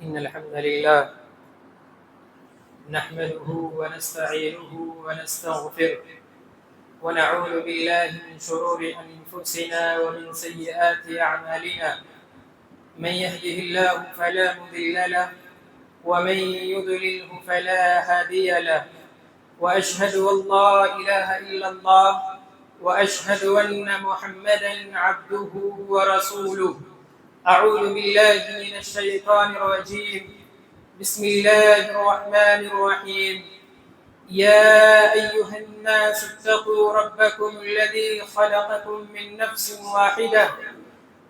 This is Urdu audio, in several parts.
إن الحمد لله نحمده ونستعينه ونستغفره ونعوذ بالله من شرور أنفسنا ومن سيئات أعمالنا. من يهده الله فلا مضل له ومن يضلله فلا هادي له، وأشهد أن لا إله إلا الله وأشهد أن محمدا عبده ورسوله. أعوذ بالله من الشيطان الرجيم. بسم الله الرحمن الرحيم. يا أيها الناس اتقوا ربكم الذي خلقكم من نفس واحدة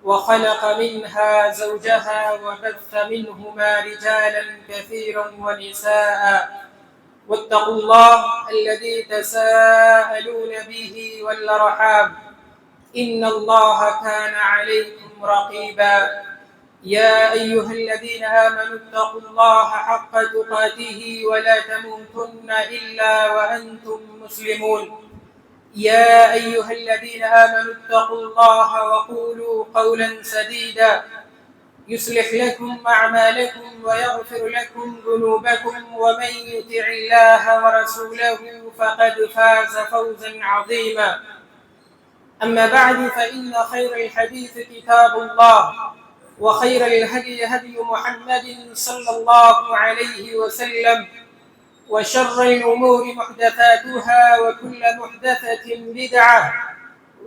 وخلق منها زوجها وبث منهما رجالا كثيرا ونساء، واتقوا الله الذي تساءلون به والأرحام إن الله كان عليكم رقيبا. يا أيها الذين آمنوا اتقوا الله حق تقاته ولا تموتن إلا وأنتم مسلمون. يا أيها الذين آمنوا اتقوا الله وقولوا قولا سديدا يصلح لكم أعمالكم ويغفر لكم ذنوبكم، ومن يطع الله ورسوله فقد فاز فوزا عظيما. أما بعد، فإن خير الحديث كتاب الله، وخير الهدي هدي محمد صلى الله عليه وسلم، وشر الأمور محدثاتها، وكل محدثة بدعة،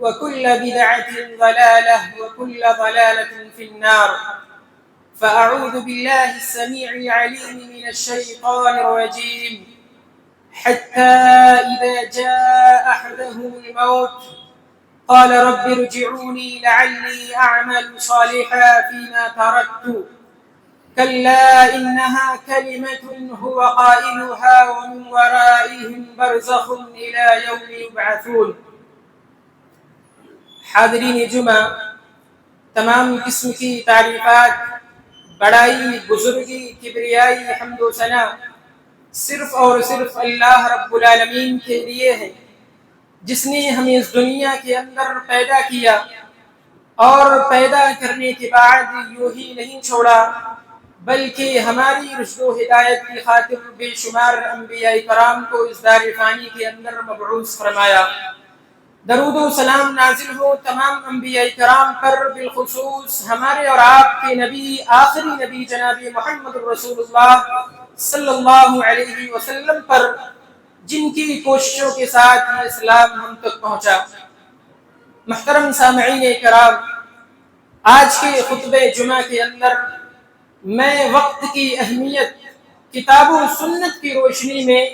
وكل بدعة ضلالة، وكل ضلالة في النار. فأعوذ بالله السميع العليم من الشيطان الرجيم. حتى إذا جاء أحدهم الموت قال رب ارجعوني لعلي أعمل صالحا فيما تركت كلا إنها كلمة هو قائلها ومن ورائهم برزخ إلى يوم يبعثون. حاضرین جمعہ، تمام قسم کی تعریفات، بڑائی، بزرگی، کبریائی، حمد و ثنا صرف اور صرف اللہ رب العالمین کے لیے ہے، جس نے ہمیں اس دنیا کے اندر پیدا کیا اور پیدا کرنے کے بعد یوں ہی نہیں چھوڑا، بلکہ ہماری رشد و ہدایت کی خاطر بے شمار انبیاء کرام کو اس دار فانی کے اندر مبعوث فرمایا۔ درود و سلام نازل ہو تمام انبیاء کرام پر، بالخصوص ہمارے اور آپ کے نبی، آخری نبی جناب محمد رسول اللہ صلی اللہ علیہ وسلم پر، جن کی کوششوں کے ساتھ یہ اسلام ہم تک پہنچا۔ محترم سامعین کرام، آج کے خطبہ جمعہ کے اندر میں وقت کی اہمیت، کتاب و سنت کی روشنی میں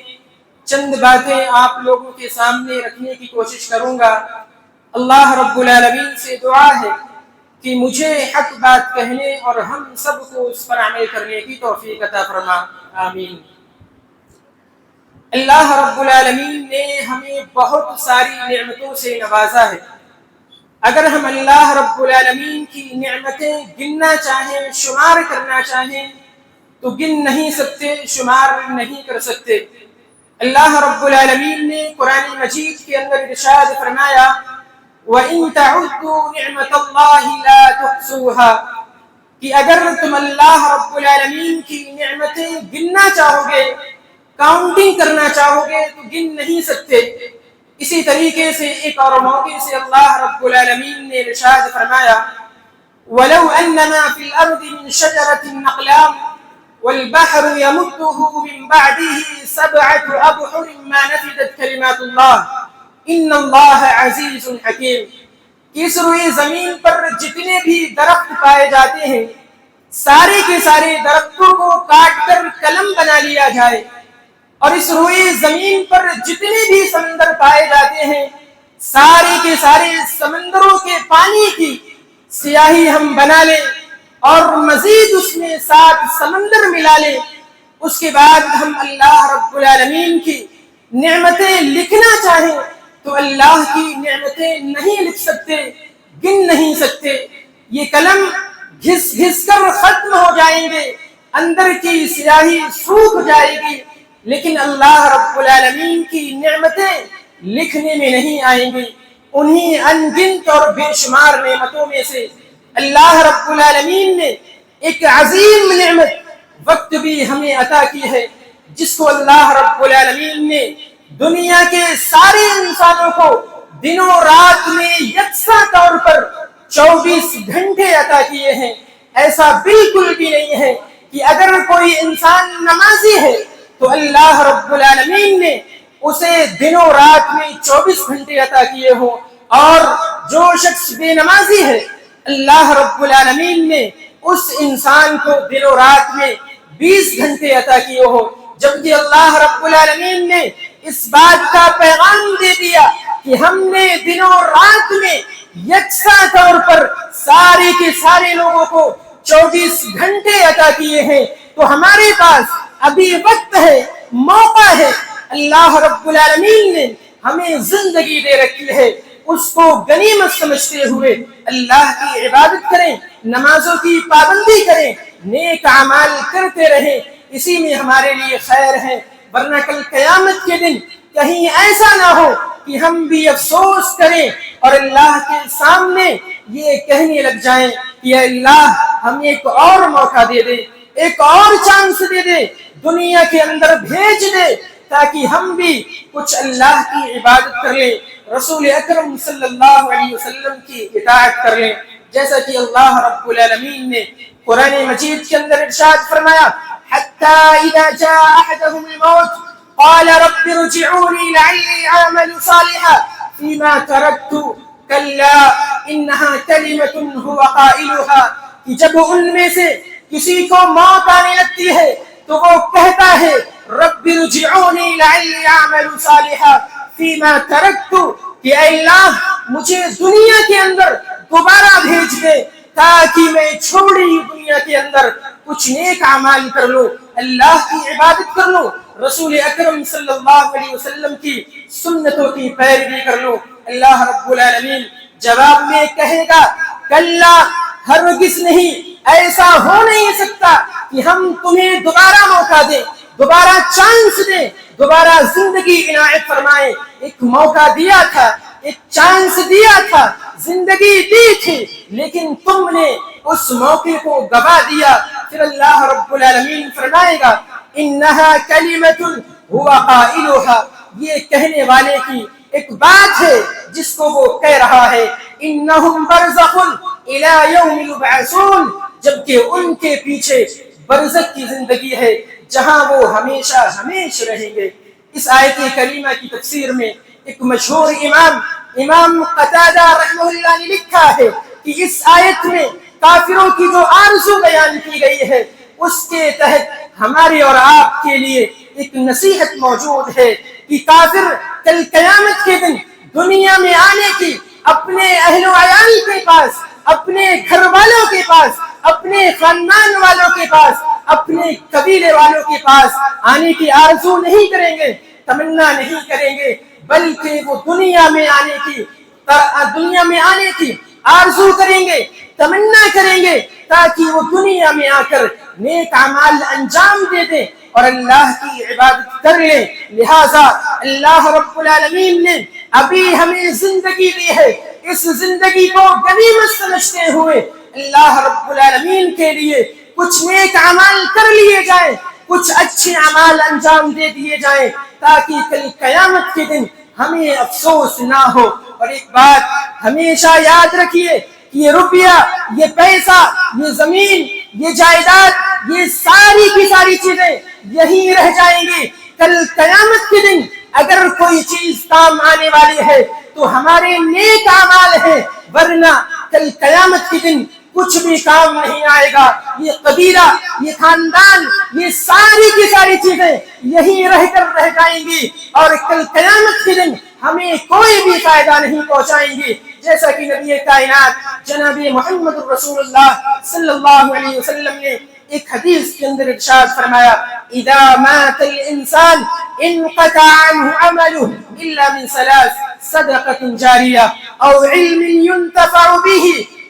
چند باتیں آپ لوگوں کے سامنے رکھنے کی کوشش کروں گا۔ اللہ رب العالمین سے دعا ہے کہ مجھے حق بات کہنے اور ہم سب کو اس پر عمل کرنے کی توفیق عطا فرما، آمین۔ اللہ رب العالمین نے ہمیں بہت ساری نعمتوں سے نوازا ہے۔ اگر ہم اللہ رب العالمین کی نعمتیں گننا چاہیں، شمار کرنا چاہیں تو گن نہیں سکتے، شمار نہیں کر سکتے۔ اللہ رب العالمین نے قرآن مجید کے اندر ارشاد فرمایا، وَإِن تَعُدُّوا نِعْمَةَ اللَّهِ لَا تُحْصُوهَا، کہ اگر تم اللہ رب العالمین کی نعمتیں گننا چاہو گے، کاؤنٹنگ کرنا چاہو گے تو گن نہیں سکتے۔ اسی طریقے سے ایک اور موقع سے اللہ رب العالمین نے ارشاد فرمایا، وَلَوْ أَنَّمَا فِي الْأَرْضِ مِنْ شَجَرَةٍ أَقْلَامٌ وَالْبَحْرُ يَمُدُّهُ مِنْ بَعْدِهِ سَبْعَةُ أَبْحُرٍ مَا نَفِدَتْ كَلِمَاتُ اللَّهِ إِنَّ اللَّهَ عَزِيزٌ حَكِيمٌ، کہ اس روئے زمین پر جتنے بھی درخت پائے جاتے ہیں، سارے کے سارے درختوں کو کاٹ کر قلم بنا لیا جائے، اور اس روئے زمین پر جتنے بھی سمندر پائے جاتے ہیں، سارے کے سارے سمندروں کے پانی کی سیاہی ہم بنا لیں اور مزید اس میں 7 سمندر ملا لیں، اس کے بعد ہم اللہ رب العالمین کی نعمتیں لکھنا چاہیں تو اللہ کی نعمتیں نہیں لکھ سکتے، گن نہیں سکتے۔ یہ قلم گھس گھس کر ختم ہو جائیں گے، اندر کی سیاہی سوکھ جائے گی، لیکن اللہ رب العالمین کی نعمتیں لکھنے میں نہیں آئیں گی۔ انہی انگنت اور بے شمار نعمتوں میں سے اللہ رب العالمین نے ایک عظیم نعمت وقت بھی ہمیں عطا کی ہے جس کو اللہ رب العالمین نے دنیا کے سارے انسانوں کو دنوں رات میں یکساں طور پر 24 گھنٹے عطا کیے ہیں۔ ایسا بالکل بھی نہیں ہے کہ اگر کوئی انسان نمازی ہے تو اللہ رب العالمین نے اسے دنوں رات میں 24 گھنٹے عطا کیے ہوں، اور جو شخص بے نمازی ہے اللہ رب العالمین نے اس انسان کو دنوں رات میں 20 گھنٹے عطا کیے ہو، جبکہ اللہ رب العالمین نے اس بات کا پیغام دے دیا کہ ہم نے دنوں رات میں یکساں طور پر سارے کے سارے لوگوں کو 24 گھنٹے عطا کیے ہیں۔ تو ہمارے پاس ابھی وقت ہے، موقع ہے، اللہ رب العالمین نے ہمیں زندگی دے رکھی ہے، اس کو غنیمت سمجھتے ہوئے اللہ کی عبادت کریں، نمازوں کی پابندی کریں، نیک اعمال کرتے رہیں، اسی میں ہمارے لیے خیر ہے۔ ورنہ کل قیامت کے دن کہیں ایسا نہ ہو کہ ہم بھی افسوس کریں اور اللہ کے سامنے یہ کہنے لگ جائیں کہ اے اللہ ہمیں ایک اور موقع دے دے، ایک اور چانس دے دے، دنیا کے اندر بھیج دے تاکہ ہم بھی کچھ اللہ کی عبادت کر لیں، رسول اکرم صلی اللہ علیہ وسلم کی اطاعت کر لیں، جیسا کہ اللہ رب العالمین نے قرآن مجید کے اندر ارشاد فرمایا حَتَّى إِذَا جَاءَ أَحَدَهُمُ الْمَوْتُ قَالَ رَبِّ ارْجِعُونِي لَعَلِّي أَعْمَلُ صَالِحًا فِيمَا تَرَكْتُ كَلَّا إِنَّهَا كَلِمَةٌ هُوَ قَائِلُهَا، کہ جب ان میں سے کسی کو موت آنے لگتی ہے تو وہ کہتا ہے رب ارجعونی لعلی اعمل صالحا فیما ترکت، کہ اے اللہ مجھے دنیا کے اندر دوبارہ بھیج دے تاکہ میں چھوڑی دنیا کے اندر کچھ نیک اعمال کر لوں، اللہ کی عبادت کر لوں، رسول اکرم صلی اللہ علیہ وسلم کی سنتوں کی پیروی کر لوں۔ اللہ رب العالمین جواب میں کہے گا کلا، ہرگز نہیں، ایسا ہو نہیں سکتا کہ ہم تمہیں دوبارہ موقع دیں، دوبارہ چانس دیں، دوبارہ زندگی عنایت فرمائیں۔ ایک موقع دیا تھا، ایک چانس دیا تھا، زندگی دی تھی، لیکن تم نے اس موقع کو گوا دیا۔ پھر اللہ رب العالمین فرمائے گا انہا کلمۃ هو قائلها، یہ کہنے والے کی ایک بات ہے جس کو وہ کہہ رہا ہے، انہم برزخ الی یوم یبعثون، جبکہ ان کے پیچھے برزخ کی زندگی ہے جہاں وہ ہمیشہ ہمیشہ رہیں گے۔ اس آیت کریمہ کی تفسیر میں ایک مشہور امام قتادہ رحمہ اللہ نے لکھا ہے کہ اس آیت میں کافروں کی جو آرزو بیان کی گئی ہے اس کے تحت ہمارے اور آپ کے لیے ایک نصیحت موجود ہے کہ کافر کل قیامت کے دن دنیا میں آنے کی اپنے اہل و عیال کے پاس، اپنے گھر والوں کے پاس، اپنے خاندان والوں کے پاس، اپنے قبیلے والوں کے پاس آنے کی آرزو نہیں کریں گے، تمنا نہیں کریں گے، بلکہ وہ دنیا میں آنے کی آرزو کریں گے، تمنا کریں گے تاکہ وہ دنیا میں آ کر نیک اعمال انجام دے دیں اور اللہ کی عبادت کر لیں۔ لہذا اللہ رب العالمین نے ابھی ہمیں زندگی دی ہے، اس زندگی کو غنیمت سمجھتے ہوئے اللہ رب العالمین کے لیے کچھ نیک اعمال کر لیے جائیں، کچھ اچھے اعمال انجام دے دیے جائیں تاکہ کل قیامت کے دن ہمیں افسوس نہ ہو۔ اور ایک بات ہمیشہ یاد رکھیے کہ یہ روپیہ، یہ پیسہ، یہ زمین، یہ جائیداد، یہ ساری کی ساری چیزیں یہی رہ جائیں گی۔ کل قیامت کے دن اگر کوئی چیز کام آنے والی ہے تو ہمارے نیک اعمال ہیں، ورنہ کل قیامت کے دن کچھ بھی کام نہیں آئے گا۔ یہ قبیلہ، یہ خاندان، یہ ساری کی ساری چیزیں یہی رہ جائیں گی اور کل قیامت کے دن ہمیں کوئی بھی فائدہ نہیں پہنچائیں گی، جیسا کہ نبی کائنات جناب محمد رسول اللہ صلی اللہ علیہ وسلم نے ایک حدیث کے اندر ارشاد فرمایا اذا مات الانسان انقطع عنه عمله الا من ثلاث صدقة جاریہ او علم ينتفع به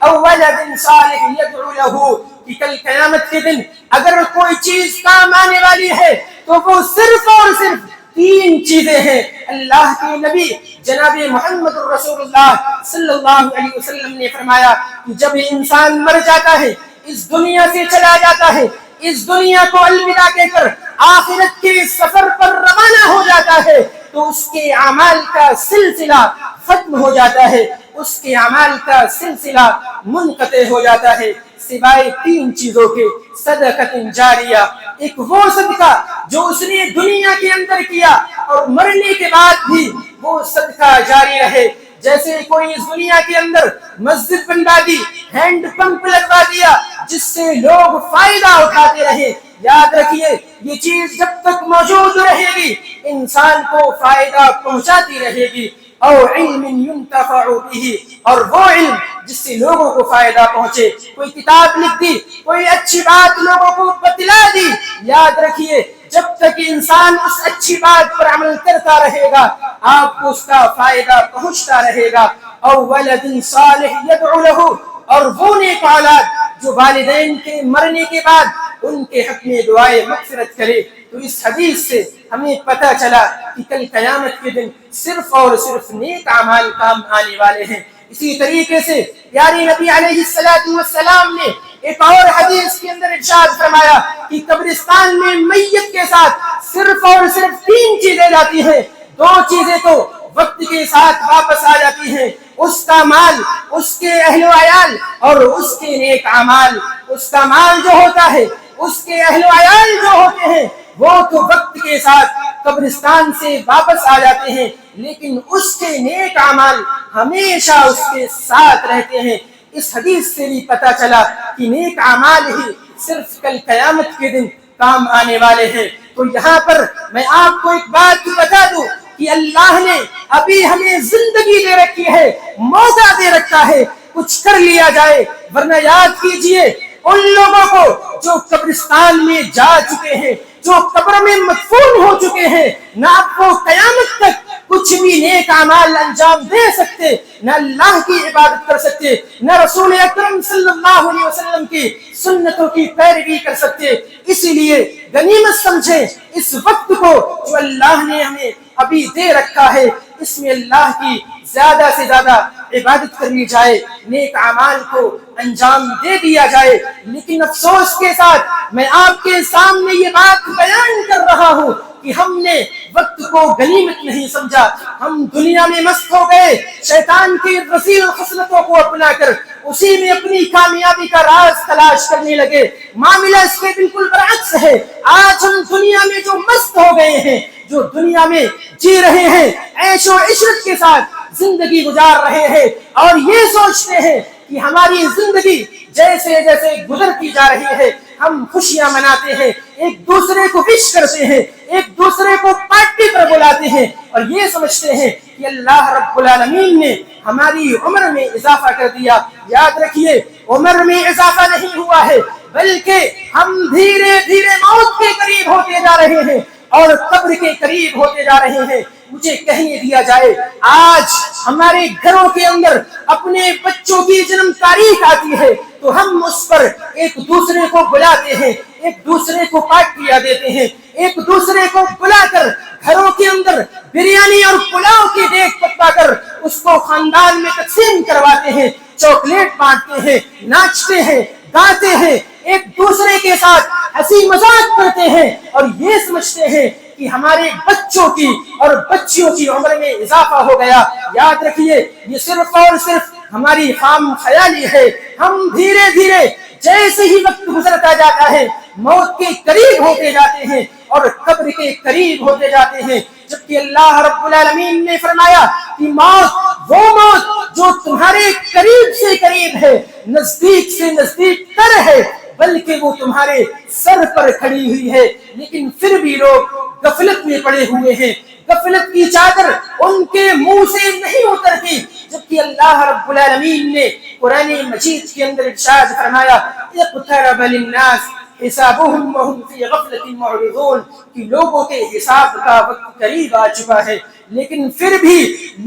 او ولد صالح يدعو له، کہ کل قیامت کے دن اگر کوئی چیز کام آنے والی ہے تو وہ صرف اور صرف 3 چیزیں ہیں۔ اللہ کے نبی جناب محمد رسول اللہ صلی اللہ علیہ وسلم نے فرمایا کہ جب انسان مر جاتا ہے، اس دنیا سے چلا جاتا ہے، اس دنیا کو الوداع کہہ کر آخرت کے سفر پر روانہ ہو جاتا ہے تو اس کے اعمال کا سلسلہ ختم ہو جاتا ہے، اس کے اعمال کا سلسلہ منقطع ہو جاتا ہے، سوائے 3 چیزوں کے: صدقۃ جاریہ، ایک وہ صدقہ جو اس نے دنیا کے اندر کیا اور مرنے کے بعد بھی وہ صدقہ جاری رہے، جیسے کوئی اس دنیا کے اندر مسجد بنوا دی، ہینڈ پمپ لگوا دیا جس سے لوگ فائدہ اٹھاتے رہے۔ یاد رکھیے یہ چیز جب تک موجود رہے گی انسان کو فائدہ پہنچاتی رہے گی۔ او علم ينتفع به، اور وہ علم جس سے لوگوں کو فائدہ پہنچے، کوئی کتاب لکھ دی، کوئی اچھی بات لوگوں کو بتلا دی، یاد رکھیے جب تک انسان اس اچھی بات پر عمل کرتا رہے گا آپ کو اس کا فائدہ پہنچتا رہے گا۔ او ولد صالح يدعو له، اور وہ نیک اولاد جو والدین کے مرنے کے بعد ان کے حق میں دعائے مغفرت کرے۔ تو اس حدیث سے ہمیں پتہ چلا کہ کل قیامت کے دن صرف اور صرف نیک اعمال کام آنے والے ہیں۔ اسی طریقے سے پیارے نبی علیہ السلام نے ایک اور حدیث کے اندر ارشاد فرمایا کہ قبرستان میں میت کے ساتھ صرف اور صرف 3 چیزیں جاتی ہیں، 2 چیزیں تو وقت کے ساتھ واپس آ جاتی ہیں: اس کا مال، اس کے اہل و عیال، اور اس کے نیک اعمال۔ اس کا مال جو ہوتا ہے، اس کے اہل و عیال جو ہوتے ہیں وہ تو وقت کے ساتھ قبرستان سے واپس آ جاتے ہیں، لیکن اس کے نیک اعمال ہمیشہ اس کے ساتھ رہتے ہیں۔ اس حدیث سے بھی پتہ چلا کہ نیک اعمال ہی صرف کل قیامت کے دن کام آنے والے ہیں۔ تو یہاں پر میں آپ کو ایک بات بتا دوں کہ اللہ نے ابھی ہمیں زندگی دے رکھی ہے، موقع دے رکھا ہے، کچھ کر لیا جائے، ورنہ یاد کیجئے ان لوگوں کو جو قبرستان میں جا چکے ہیں، جو قبر میں مدفون ہو چکے ہیں، نہ اب وہ قیامت تک کچھ بھی نیک اعمال انجام دے سکتے، نہ اللہ کی عبادت کر سکتے، نہ رسول اکرم صلی اللہ علیہ وسلم کی سنتوں کی پیروی کر سکتے۔ اسی لیے غنیمت سمجھیں اس وقت کو جو اللہ نے ہمیں ابھی دے رکھا ہے، اس میں اللہ کی زیادہ سے زیادہ عبادت کرنی جائے، نیک اعمال کو انجام دے دیا جائے۔ لیکن افسوس کے ساتھ میں آپ کے سامنے یہ بات بیان کر رہا ہوں کہ ہم نے وقت کو غنیمت نہیں سمجھا، ہم دنیا میں مست ہو گئے، شیطان کی رذیل خصلتوں کو اپنا کر اسی میں اپنی کامیابی کا راز تلاش کرنے لگے۔ معاملہ اس کے بالکل برعکس ہے۔ آج ہم دنیا میں جو مست ہو گئے ہیں، جو دنیا میں جی رہے ہیں، عیش و عشرت کے ساتھ زندگی گزار رہے ہیں اور یہ سوچتے ہیں کہ ہماری زندگی جیسے جیسے گزرتی جا رہی ہے ہم خوشیاں مناتے ہیں، ایک دوسرے کو وش کرتے ہیں، ایک دوسرے کو پارٹی پر بلاتے ہیں اور یہ سمجھتے ہیں کہ اللہ رب العالمین نے ہماری عمر میں اضافہ کر دیا۔ یاد رکھیے عمر میں اضافہ نہیں ہوا ہے، بلکہ ہم دھیرے دھیرے موت کے قریب ہوتے جا رہے ہیں اور قبر کے قریب ہوتے جا رہے ہیں۔ مجھے کہنے دیا جائے آج ہمارے گھروں کے اندر اپنے بچوں کی جنم تاریخ آتی ہے تو ہم اس پر ایک دوسرے کو بلاتے ہیں، ایک دوسرے کو پارٹیاں دیتے ہیں، ایک دوسرے کو بلا کر گھروں کے اندر بریانی اور پلاؤ کی دیگ پکا کر اس کو خاندان میں تقسیم کرواتے ہیں، چاکلیٹ بانٹتے ہیں، ناچتے ہیں، گاتے ہیں، ایک دوسرے کے ساتھ ہنسی مذاق کرتے ہیں اور یہ سمجھتے ہیں کہ ہمارے بچوں کی اور بچیوں کی عمر میں اضافہ ہو گیا۔ یاد رکھیے یہ صرف اور صرف ہماری خام خیالی ہے۔ ہم دھیرے دھیرے جیسے ہی وقت گزرتا جاتا ہے موت کے قریب ہوتے جاتے ہیں اور قبر کے قریب ہوتے جاتے ہیں، جبکہ اللہ رب العالمین نے فرمایا کہ موت وہ موت جو تمہارے قریب سے قریب ہے، نزدیک سے نزدیک تر ہے، بلکہ وہ تمہارے سر پر کھڑی ہوئی ہے، لیکن پھر بھی لوگ غفلت میں پڑے ہوئے ہیں، غفلت کی چادر ان کے منہ سے نہیں اترتی، جبکہ اللہ رب العالمین نے قرآن مجید کے اندر ارشاد فرمایا اقترب للناس حسابهم وهم في غفلة معرضون، کہ لوگوں کے حساب کا وقت قریب آ چکا ہے لیکن پھر بھی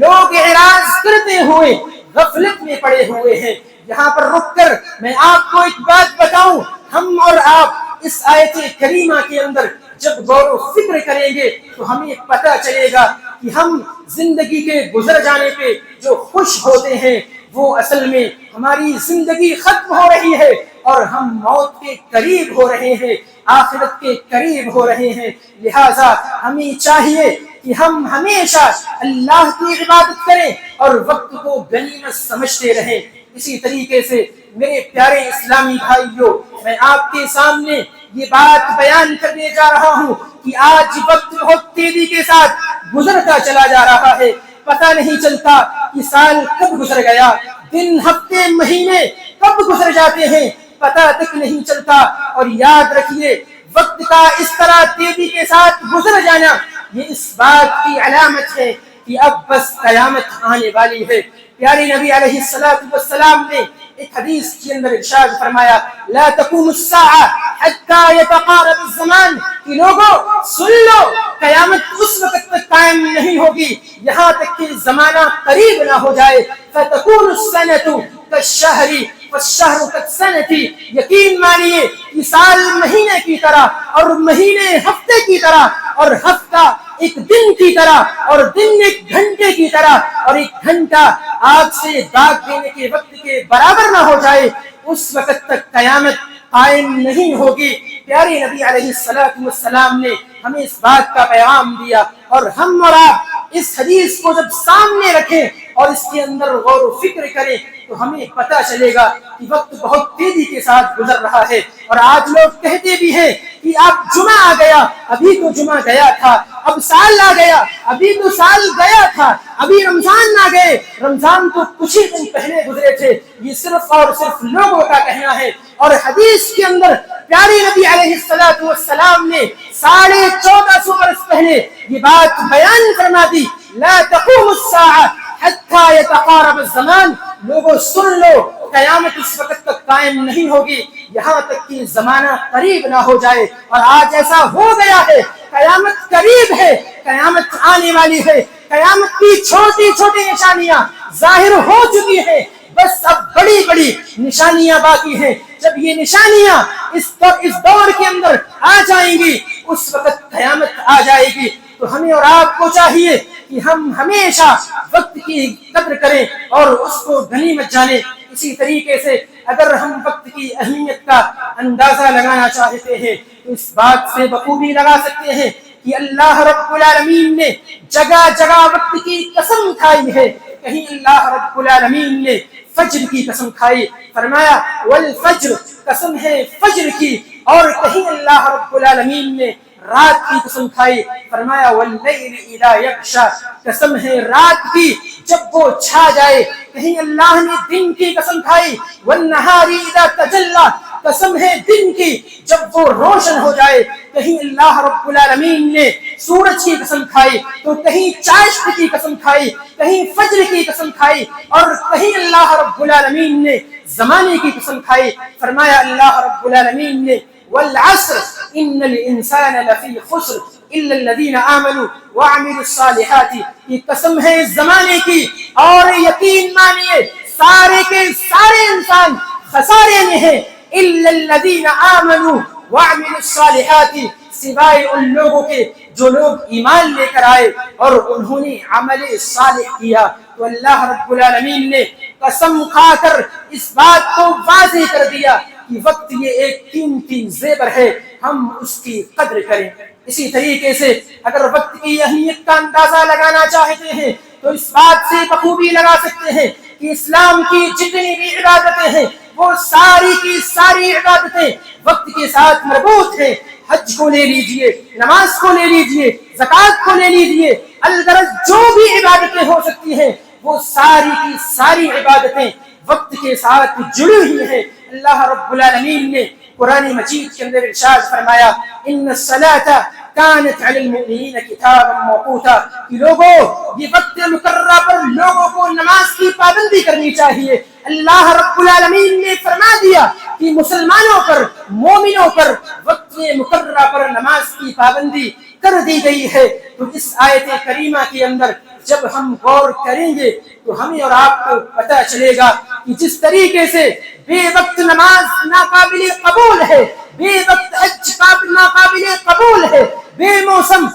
لوگ اعراض کرتے ہوئے غفلت میں پڑے ہوئے ہیں۔ یہاں پر رک کر میں آپ کو ایک بات بتاؤں، ہم اور آپ اس آیت کریمہ کے اندر جب غور و فکر کریں گے تو ہمیں پتہ چلے گا کہ ہم زندگی کے گزر جانے پہ جو خوش ہوتے ہیں وہ اصل میں ہماری زندگی ختم ہو رہی ہے اور ہم موت کے قریب ہو رہے ہیں، آخرت کے قریب ہو رہے ہیں۔ لہذا ہمیں چاہیے کہ ہم ہمیشہ اللہ کی عبادت کریں اور وقت کو غنیمت سمجھتے رہیں۔ اسی طریقے سے میرے پیارے اسلامی بھائیوں، میں آپ کے سامنے یہ بات بیان کرنے جا رہا ہوں کہ آج وقت بہت تیزی کے ساتھ گزرتا چلا جا رہا ہے، پتہ نہیں چلتا کہ سال کب گزر گیا، دن ہفتے مہینے کب گزر جاتے ہیں، پتہ تک نہیں چلتا۔ اور یاد رکھیے، وقت کا اس طرح تیزی کے ساتھ گزر جانا یہ اس بات کی علامت ہے کہ اب بس قیامت آنے والی ہے۔ پیارے نبی علیہ السلام نے ایک حدیث کے اندر ارشاد فرمایا، لا تقوم الساعة حتى يتقارب الزمان، کہ لوگوں سن لو، قیامت اس وقت تک قائم نہیں ہوگی یہاں تک کہ زمانہ قریب نہ ہو جائے۔ فتكون السنة كالشهر والشهر كالسنة، یقین مانیے کہ سال مہینے کی طرح اور مہینے ہفتے کی طرح اور ہفتہ ایک دن کی طرح اور دن ایک گھنٹے کی طرح اور ایک گھنٹہ آگ سے داغ دینے کے وقت کے برابر نہ ہو جائے، اس وقت تک قیامت قائم نہیں ہوگی۔ پیارے نبی علیہ السلام نے ہمیں اس بات کا پیغام دیا، اور ہم اور آپ اس حدیث کو جب سامنے رکھیں اور اس کے اندر غور و فکر کریں تو ہمیں پتہ چلے گا کہ وقت بہت تیزی کے ساتھ گزر رہا ہے۔ اور آج لوگ کہتے بھی ہیں کہ اب جمعہ آ گیا، ابھی تو جمعہ گیا تھا، اب سال آ گیا، ابھی تو سال گیا تھا، ابھی رمضان نہ گئے، رمضان تو کچھ ہی دن پہلے گزرے تھے۔ یہ صرف اور صرف لوگوں کا کہنا ہے، اور حدیث کے اندر پیارے نبی علیہ السلام نے 1450 برس پہلے یہ بات بیان فرما دی، لا تقوم الساعة حتى يتقارب الزمان، لوگوں سن لو، قیامت اس وقت تک قائم نہیں ہوگی یہاں تک کہ زمانہ قریب نہ ہو جائے۔ اور آج ایسا ہو گیا ہے، قیامت قریب ہے، قیامت آنے والی ہے، قیامت کی چھوٹی چھوٹی نشانیاں ظاہر ہو چکی ہیں، بس اب بڑی بڑی نشانیاں باقی ہیں۔ جب یہ نشانیاں اس دور کے اندر آ جائیں گی، اس وقت قیامت آ جائے گی۔ تو ہمیں اور آپ کو چاہیے کہ ہم ہمیشہ وقت کی قدر کریں اور اس کو غنیمت جانیں۔ اسی طریقے سے اگر ہم وقت کی اہمیت کا اندازہ لگانا چاہتے ہیں تو اس بات سے بخوبی لگا سکتے ہیں کہ اللہ رب العالمین نے جگہ جگہ وقت کی قسم کھائی ہے۔ کہیں اللہ رب العالمین نے فجر کی قسم کھائی، فرمایا والفجر، قسم ہے فجر کی، اور کہیں اللہ رب العالمین نے رات کی قسم کھائی، فرمایا واللیل اذا یغشی، قسم ہے رات کی جب وہ چھا جائے۔ کہیں اللہ نے دن کی قسم کھائی، والنہار اذا تجلی، قسم ہے دن کی جب وہ روشن ہو جائے۔ کہیں اللہ رب العالمین نے سورج کی قسم کھائی، تو کہیں چاشت کی قسم کھائی، کہیں فجر کی قسم کھائی، اور کہیں اللہ رب العالمین نے زمانے کی قسم کھائی، فرمایا اللہ رب العالمین نے والعصر ان الانسان لفی خسر الا الذین آمنوا وعملوا الصالحات، یہ قسم ہے زمانے کی، اور یقین مانیے سارے کے سارے انسان خسارے میں ہیں، الا الذین آمنوا وعملوا الصالحات، سوائے ان لوگوں کے جو لوگ ایمان لے کر آئے اور انہوں نے عمل صالح کیا۔ تو اللہ رب العالمین نے قسم کھا کر اس بات کو واضح کر دیا کہ وقت یہ ایک قیمتی زیور ہے، ہم اس کی قدر کریں۔ اسی طریقے سے اگر وقت کی اہمیت کا اندازہ لگانا چاہتے ہیں تو اس بات سے بخوبی لگا سکتے ہیں کہ اسلام کی جتنی بھی عبادتیں ہیں وہ ساری کی ساری عبادتیں وقت کے ساتھ مربوط ہیں۔ حج کو لے لیجئے، نماز کو لے لیجئے، زکوٰۃ کو لے لیجئے، الغرض جو بھی عبادتیں ہو سکتی ہیں وہ ساری کی ساری عبادتیں وقت کے ساتھ جڑی ہوئی ہیں۔ اللہ رب العالمین نے قرآن مجید کے اندر ارشاد فرمایا، ان الصلاۃ کانت علی المؤمنین کتابا موقوتا، کہ لوگوں یہ وقت مقررہ پر لوگوں کو نماز کی پابندی کرنی چاہیے۔ اللہ رب العالمین نے فرما دیا کہ مسلمانوں پر، مومنوں پر وقت مقررہ پر نماز کی پابندی کر دی گئی ہے۔ تو اس آیت کریمہ کے اندر جب ہم غور کریں گے تو ہمیں اور آپ کو پتہ چلے گا کہ جس طریقے سے بے وقت نماز ناقابل قبول ہے، بے وقت حج ناقابل قبول ہے، بے موسم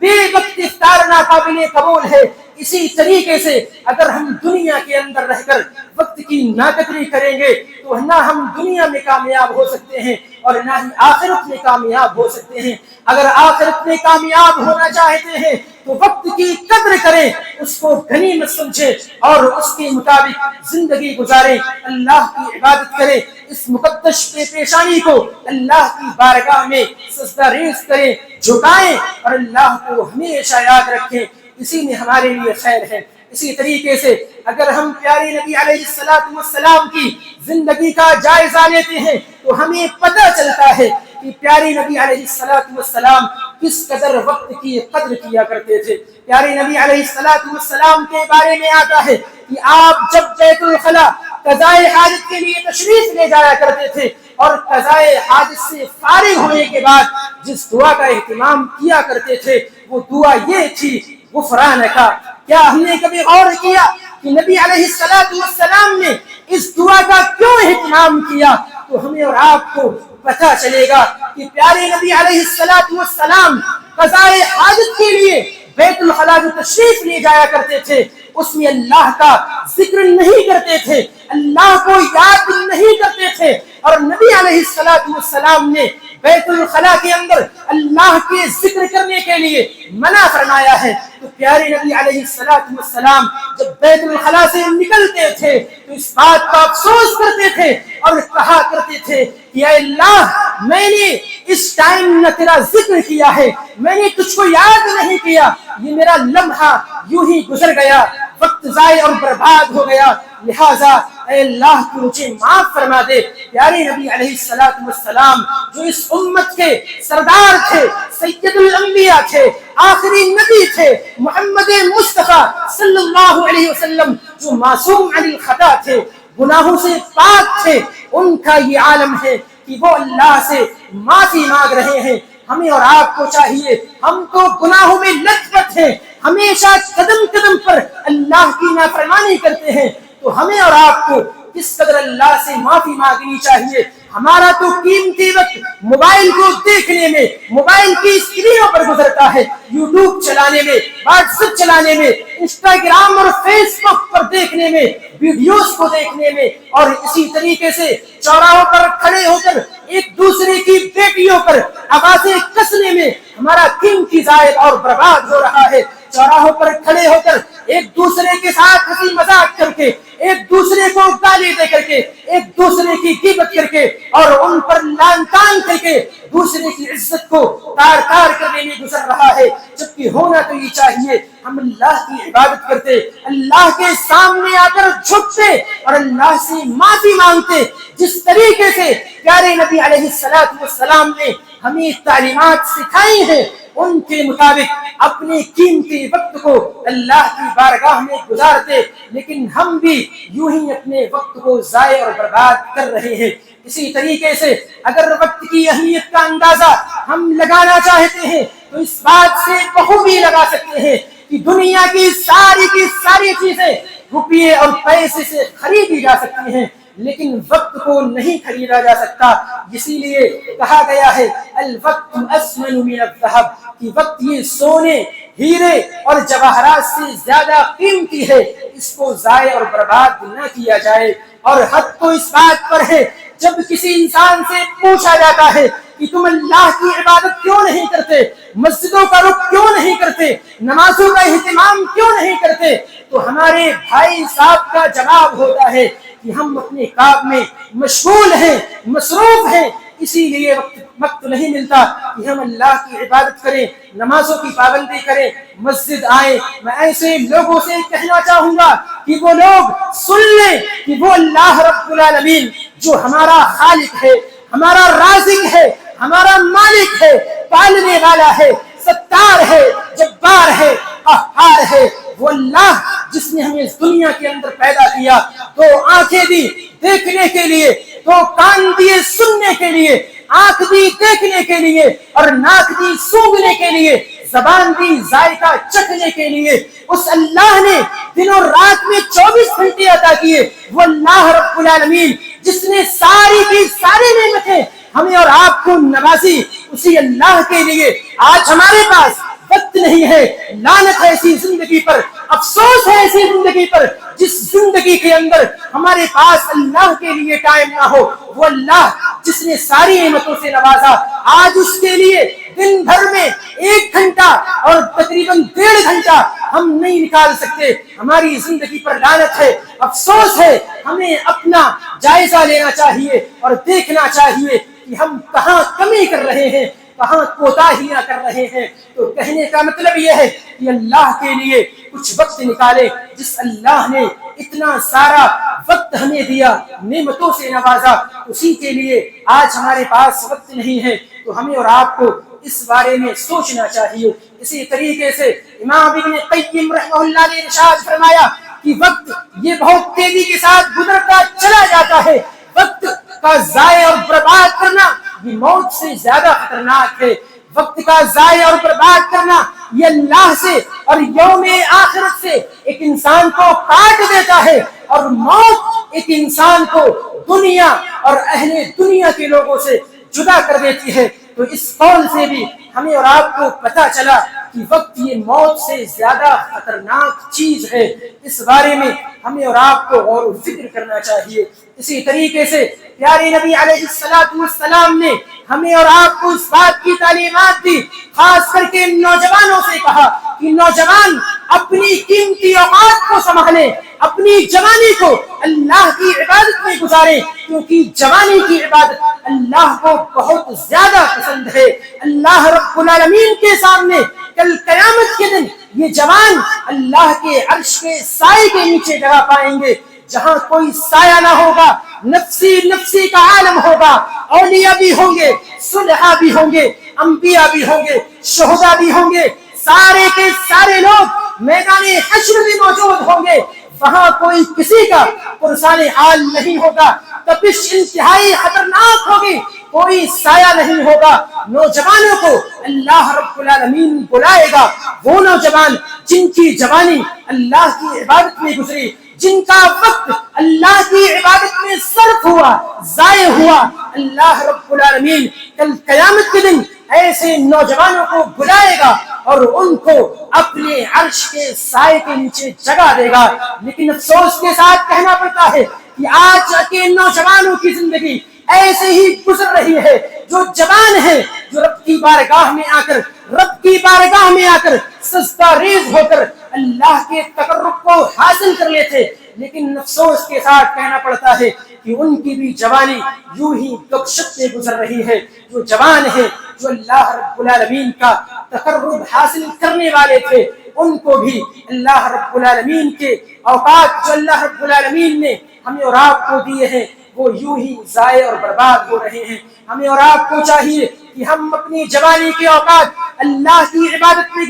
بے وقت افطار ناقابل قبول ہے، اسی طریقے سے اگر ہم دنیا کے اندر رہ کر وقت کی ناقدری کریں گے تو نہ ہم دنیا میں کامیاب ہو سکتے ہیں اور نہ ہی آخرت میں کامیاب ہو سکتے ہیں۔ اگر آخرت میں کامیاب ہونا چاہتے ہیں تو وقت کی قدر کریں، اس کو غنیمت سمجھیں اور اس کے مطابق زندگی گزاریں، اللہ کی عبادت کریں، اس مقدس پیشانی کو اللہ کی بارگاہ میں سجدہ ریز کریں، جھکائیں اور اللہ کو ہمیشہ یاد رکھیں، اسی میں ہمارے لیے خیر ہے۔ اسی طریقے سے اگر ہم پیارے نبی علیہ السلام کی زندگی کا جائزہ لیتے ہیں تو ہمیں پتہ چلتا ہے کہ پیارے نبی علیہ السلام کس قدر وقت کی قدر کیا کرتے تھے۔ پیارے نبی علیہ السلام کے بارے میں آتا ہے کہ آپ جب بیت الخلا قضائے حاجت کے لیے تشریف لے جایا کرتے تھے اور قضائے حاجت سے فارغ ہونے کے بعد جس دعا کا اہتمام کیا کرتے تھے وہ دعا یہ تھی، غفرانک۔ کیا ہم نے کبھی غور کیا کہ نبی علیہ السلام نے اس دعا کا کیوں اہتمام کیا؟ تو ہمیں اور آپ کو پتہ چلے گا کہ پیارے نبی علیہ السلام قضائے حاجت کے لیے بیت الخلا جو تشریف لے جایا کرتے تھے اس میں اللہ کا ذکر نہیں کرتے تھے، اللہ کو یاد نہیں کرتے تھے، اور نبی علیہ السلام نے بیت الخلا کے اندر اللہ کے ذکر کرنے کے لیے منع فرمایا ہے۔ تو پیارے نبی علیہ السلام جب بیت الخلا سے نکلتے تھے تو اس بات کا افسوس کرتے تھے اور کہا کرتے تھے کہ اے اللہ، میں نے اس ٹائم نہ تیرا ذکر کیا ہے، میں نے تجھ کو یاد نہیں کیا، یہ میرا لمحہ یوں ہی گزر گیا، وقت ضائع اور برباد ہو گیا، لہذا اے اللہ تو مجھے معاف فرما دے۔ پیارے نبی علیہ السلام جو اس امت کے سردار تھے، سید الانبیاء تھے، آخری نبی تھے، محمد مصطفیٰ صلی اللہ علیہ وسلم جو معصوم عن الخطا تھے، گناہوں سے پاک تھے، ان کا یہ عالم ہے کہ وہ اللہ سے معافی مانگ رہے ہیں۔ ہمیں اور آپ کو چاہیے، ہم تو گناہوں میں لت پت ہیں، ہمیشہ قدم قدم پر اللہ کی نافرمانی کرتے ہیں، تو ہمیں اور آپ کو کس قدر اللہ سے معافی مانگنی چاہیے۔ ہمارا تو قیمتی وقت موبائل کو دیکھنے میں، موبائل کی اسکرینوں پر گزرتا ہے، یوٹیوب چلانے میں، واٹس ایپ چلانے میں، انسٹاگرام اور فیس بک پر دیکھنے میں، ویڈیوز کو دیکھنے میں، اور اسی طریقے سے چوراہوں پر کھڑے ہو کر ایک دوسرے کی بیٹیوں پر آوازیں کسنے میں ہمارا قیمتی ضائع اور برباد ہو رہا ہے۔ چوراہوں پر کھڑے ہو کر ایک دوسرے کے ساتھ ہنسی مذاق کر کے، ایک دوسرے کو گالی دے کر کے، ایک دوسرے کی غیبت کر کے اور ان پر لعن طعن کر کے دوسرے کی عزت کو تار تار کرنے میں گزر رہا ہے، جبکہ ہونا تو یہ چاہیے ہم اللہ کی عبادت کرتے، اللہ کے سامنے آ کر جھکتے اور اللہ سے معافی مانگتے، جس طریقے سے پیارے نبی علیہ السلام نے ہمیں تعلیمات سکھائی ہیں، ان کے مطابق اپنے قیمتی وقت کو اللہ کی بارگاہ میں گزارتے، لیکن ہم بھی یوں ہی اپنے وقت کو ضائع اور برباد کر رہے ہیں۔ اسی طریقے سے اگر وقت کی اہمیت کا اندازہ ہم لگانا چاہتے ہیں تو اس بات سے بخوبی لگا سکتے ہیں کہ دنیا کی ساری چیزیں روپیے اور پیسے سے خریدی جا سکتی ہیں، لیکن وقت کو نہیں خریدا جا سکتا۔ اسی لیے کہا گیا ہے الوقت اثمن من الذهب، کہ وقت یہ سونے، ہیرے اور جواہرات سے زیادہ قیمتی ہے، اس کو ضائع اور برباد نہ کیا جائے۔ اور حد تو اس بات پر ہے جب کسی انسان سے پوچھا جاتا ہے کہ تم اللہ کی عبادت کیوں نہیں کرتے، مسجدوں کا رخ کیوں نہیں کرتے، نمازوں کا اہتمام کیوں نہیں کرتے، تو ہمارے بھائی صاحب کا جواب ہوتا ہے کہ ہم اپنے کام میں مشغول ہیں، مصروف ہیں، اسی لیے وقت نہیں ملتا کہ ہم اللہ کی عبادت کریں، نمازوں کی پابندی کریں، مسجد آئیں۔ میں ایسے لوگوں سے کہنا چاہوں گا کہ وہ لوگ سن لیں کہ وہ اللہ رب العالمین جو ہمارا خالق ہے، ہمارا رازق ہے، ہمارا مالک ہے، پالنے والا ہے، ستار ہے، جبار ہے، قہار ہے، وہ اللہ جس نے ہمیں اس دنیا کے اندر پیدا کیا، تو آنکھیں دی دیکھنے کے لیے، تو کان دیے سننے کے لیے، آنکھ دی دیکھنے کے لیے اور ناک دی سونگھنے کے لیے، زبان دی ذائقہ چکھنے کے لیے، اس اللہ نے دن اور رات میں 24 گھنٹے عطا کیے۔ وہ اللہ رب العالمین جس نے ساری کی ساری نعمتیں ہمیں اور آپ کو نوازی، اسی اللہ کے لیے آج ہمارے پاس وقت وقت نہیں ہے. لعنت ہے ایسی زندگی پر, افسوس ہے ایسی زندگی پر جس زندگی کے اندر ہمارے پاس اللہ کے لیے ٹائم نہ ہو. وہ اللہ جس نے ساری نعمتوں سے نوازا, آج اس کے لیے دن بھر میں 1 گھنٹہ اور تقریباً 1.5 گھنٹہ ہم نہیں نکال سکتے. ہماری زندگی پر لعنت ہے, افسوس ہے. ہمیں اپنا جائزہ لینا چاہیے اور دیکھنا چاہیے کہ ہم کہاں کمی کر رہے ہیں, کہاں کوتاہیاں کر رہے ہیں. تو کہنے کا مطلب یہ ہے کہ اللہ کے لیے کچھ وقت نکالے. جس اللہ نے اتنا سارا وقت ہمیں دیا, نعمتوں سے نوازا, اسی کے لیے آج ہمارے پاس وقت نہیں ہے. تو ہمیں اور آپ کو اس بارے میں سوچنا چاہیے. اسی طریقے سے امام ابن قیم رحمہ اللہ نے ارشاد فرمایا کہ وقت یہ بہت تیزی کے ساتھ گزرتا چلا جاتا ہے. وقت کا ضائع اور برباد کرنا یہ موت سے زیادہ خطرناک ہے. وقت کا ضائع اور برباد کرنا یہ اللہ سے اور یوم آخرت سے ایک انسان کو کاٹ دیتا ہے, اور موت ایک انسان کو دنیا اور اہل دنیا کے لوگوں سے جدا کر دیتی ہے. تو اس قول سے بھی ہمیں اور آپ کو پتہ چلا کہ وقت یہ موت سے زیادہ خطرناک چیز ہے. اس بارے میں ہمیں اور آپ کو غور و فکر کرنا چاہیے. اسی طریقے سے پیارے نبی علیہ السلام نے ہمیں اور آپ کو اس بات کی تعلیمات دی, خاص کر کے نوجوانوں سے کہا کہ نوجوان اپنی قیمتی اوقات کو سنبھالیں, اپنی جوانی کو اللہ کی عبادت میں گزاریں, کیونکہ جوانی کی عبادت اللہ کو بہت زیادہ پسند ہے. اللہ رب العالمین کے سامنے کل قیامت کے دن یہ جوان اللہ کے عرش کے سائے کے نیچے جگہ پائیں گے, جہاں کوئی سایہ نہ ہوگا. نفسی نفسی کا عالم ہوگا, اولیاء بھی ہوں گے, صلحاء بھی ہوں گے, انبیاء بھی ہوں گے, شہداء بھی ہوں گے, سارے کے سارے لوگ میدان حشر میں موجود ہوں گے. وہاں کوئی کسی کا پرسان حال نہیں ہوگا, تپش انتہائی خطرناک ہوگی, کوئی سایہ نہیں ہوگا. نوجوانوں کو اللہ رب العالمین بلائے گا, وہ نوجوان جن کی جوانی اللہ کی عبادت میں گزری, جن کا وقت اللہ کی عبادت میں صرف ہوا, ضائع ہوا. اللہ رب العالمین کل قیامت کے دن ایسے نوجوانوں کو بلائے گا اور ان کو اپنے عرش کے سائے کے نیچے جگہ دے گا. لیکن افسوس کے ساتھ کہنا پڑتا ہے کہ آج کے نوجوانوں کی زندگی ایسے ہی گزر رہی ہے. جو جوان ہیں, جو رب کی بارگاہ میں آ کر سجدہ ریز ہو کر اللہ کے تقرب کو حاصل کر لیتے, لیکن افسوس کے ساتھ کہنا پڑتا ہے کہ ان کی بھی جوانی یوں ہی دکشت میں گزر رہی ہے. جو جوان ہیں, جو اللہ رب العالمین کا تقرب حاصل کرنے والے تھے, ان کو بھی اللہ رب العالمین کے اوقات جو اللہ رب العالمین نے ہمیں اور آپ کو دیے ہیں وہ یوں ہی ضائع اور برباد ہو رہے ہیں. ہمیں اور آپ کو چاہیے کہ ہم اپنی جوانی کے اوقات اللہ کی عبادت میں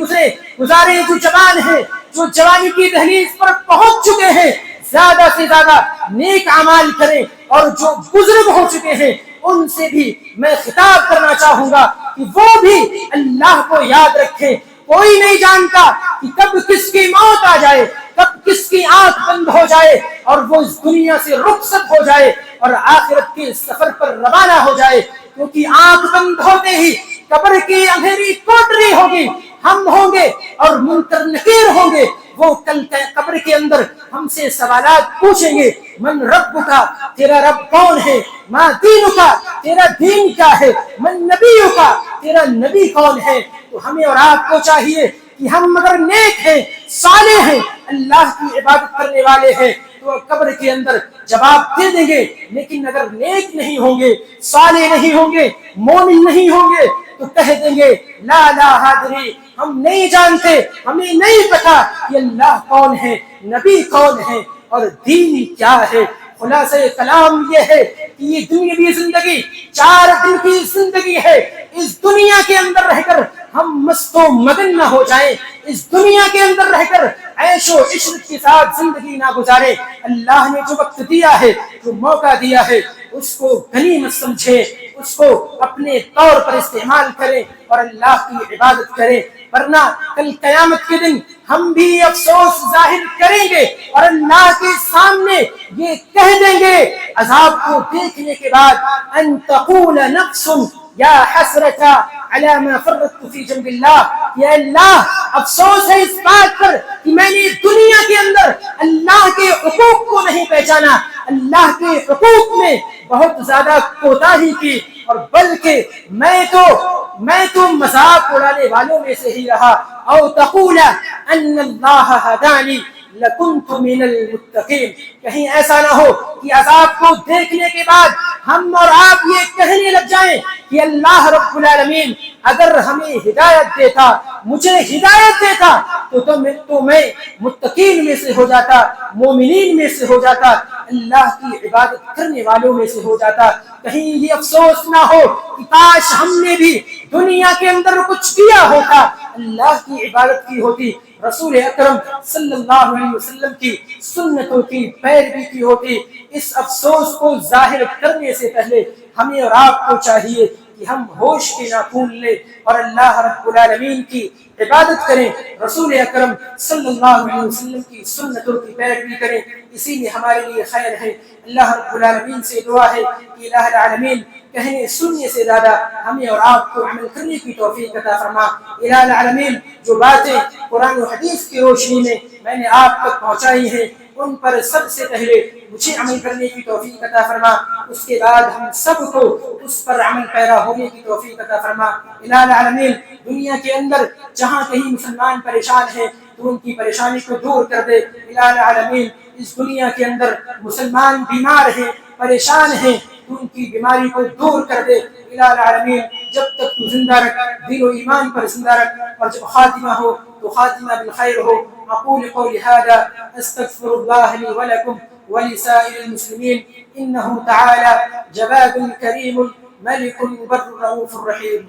گزاریں. جو جوان ہیں, جو جوانی کی دہلیز پر پہنچ چکے ہیں, زیادہ سے زیادہ نیک اعمال کریں. اور جو بزرگ ہو چکے ہیں ان سے بھی میں خطاب کرنا چاہوں گا کہ وہ بھی اللہ کو یاد رکھیں. کوئی نہیں جانتا کہ کب کس کی موت آ جائے, کب کس کی آنکھ بند ہو جائے اور وہ اس دنیا سے رخصت ہو جائے اور آخرت کے سفر پر روانہ ہو جائے. کیونکہ آنکھ بند ہوتے ہی قبر کی اندھیری کوٹری ہوگی, ہم ہوں گے اور منکر نکیر ہوں گے. وہ کل قبر کے اندر ہم سے سوالات پوچھیں گے, من رب کا, تیرا رب کون ہے, ما دین کا, تیرا دین کیا ہے, من نبی کا, تیرا نبی کون ہے. تو ہمیں اور آپ کو چاہیے کہ ہم اگر نیک ہیں, صالح ہیں, اللہ کی عبادت کرنے والے ہیں, تو قبر کے اندر جواب دے دیں گے. لیکن اگر نیک نہیں ہوں گے, صالح نہیں ہوں گے, مومن نہیں ہوں گے, تو کہہ دیں گے لا لا حاضری, ہم نہیں جانتے, ہمیں نہیں پتا کہ اللہ کون ہے, نبی کون ہے اور دین کیا ہے. خلاصہ کلام یہ ہے کہ یہ دنیاوی زندگی 4 دن کی زندگی ہے. اس دنیا کے اندر رہ کر ہم مست و مگن نہ ہو جائیں, اس دنیا کے اندر رہ کر عیش و عشرت کے ساتھ زندگی نہ گزارے. اللہ نے جو وقت دیا ہے, جو موقع دیا ہے, اس کو غنیمت سمجھے, اس کو اپنے طور پر استعمال کریں اور اللہ کی عبادت کریں. ورنہ کل قیامت کے دن ہم بھی افسوس ظاہر کریں گے اور اللہ کے سامنے یہ کہہ دیں گے عذاب کو دیکھنے کے بعد, ان تقول نفس یا حسرتا علی ما فرطت فی جنب اللہ, کہ اے اللہ افسوس ہے اس بات پر کہ میں نے دنیا کے اندر اللہ کے حقوق کو نہیں پہچانا، اللہ کے حقوق میں بہت زیادہ کوتاہی کی، اور بلکہ میں تو مذاق اڑانے والوں میں سے ہی رہا۔ او تقول ان اللہ ہدانی لکنت من المتقین، کہیں ایسا نہ ہو کہ عذاب کو دیکھنے کے بعد ہم اور آپ یہ کہنے لگ جائیں کہ اللہ رب العالمین اگر ہمیں ہدایت دیتا، مجھے ہدایت دیتا تو میں متقین میں سے ہو جاتا، مومنین میں سے ہو جاتا، اللہ کی عبادت کرنے والوں میں سے ہو جاتا۔ کہیں یہ افسوس نہ ہو کہ کاش ہم نے بھی دنیا کے اندر کچھ کیا ہوتا، اللہ کی عبادت کی ہوتی، رسول اکرم صلی اللہ علیہ وسلم کی سنتوں کی پیروی کی ہوتی۔ اس افسوس کو ظاہر کرنے سے پہلے ہمیں اور آپ کو چاہیے کہ ہم ہوش کے ناخن لیں اور اللہ رب العالمین کی عبادت کریں، رسول اکرم صلی اللہ علیہ وسلم کی سنتوں کی پیروی کریں، اسی میں ہمارے لیے خیر ہے۔ اللہ رب العالمین سے دعا ہے کہ الہ العالمین کہنے سننے سے زیادہ ہمیں اور آپ کو عمل کرنے کی توفیق عطا فرما۔ الہ العالمین جو باتیں قرآن و حدیث کی روشنی میں نے آپ تک پہنچائی ہیں ان پر سب سے پہلے مجھے عمل کرنے کی توفیق عطا فرما، اس کے بعد ہم سب کو اس پر عمل پیرا ہونے کی توفیق عطا فرما۔ الہ العالمین دنیا کے اندر جہاں کہیں مسلمان پریشان ہیں تو ان کی پریشانی کو دور کر دے۔ الہ العالمین اس دنیا کے اندر مسلمان بیمار ہیں، پریشان ہیں تو ان کی بیماری کو دور کر دے۔ الہ العالمین جب تک تو زندہ رکھ، دین و ایمان پر زندہ رکھ، اور جب خاتمہ ہو تو خاتمہ بالخیر ہو۔ اقول قولی هذا استغفر الله لي ولكم ولسائر المسلمين انه تعالى جواد كريم ملك بر رؤوف رحيم۔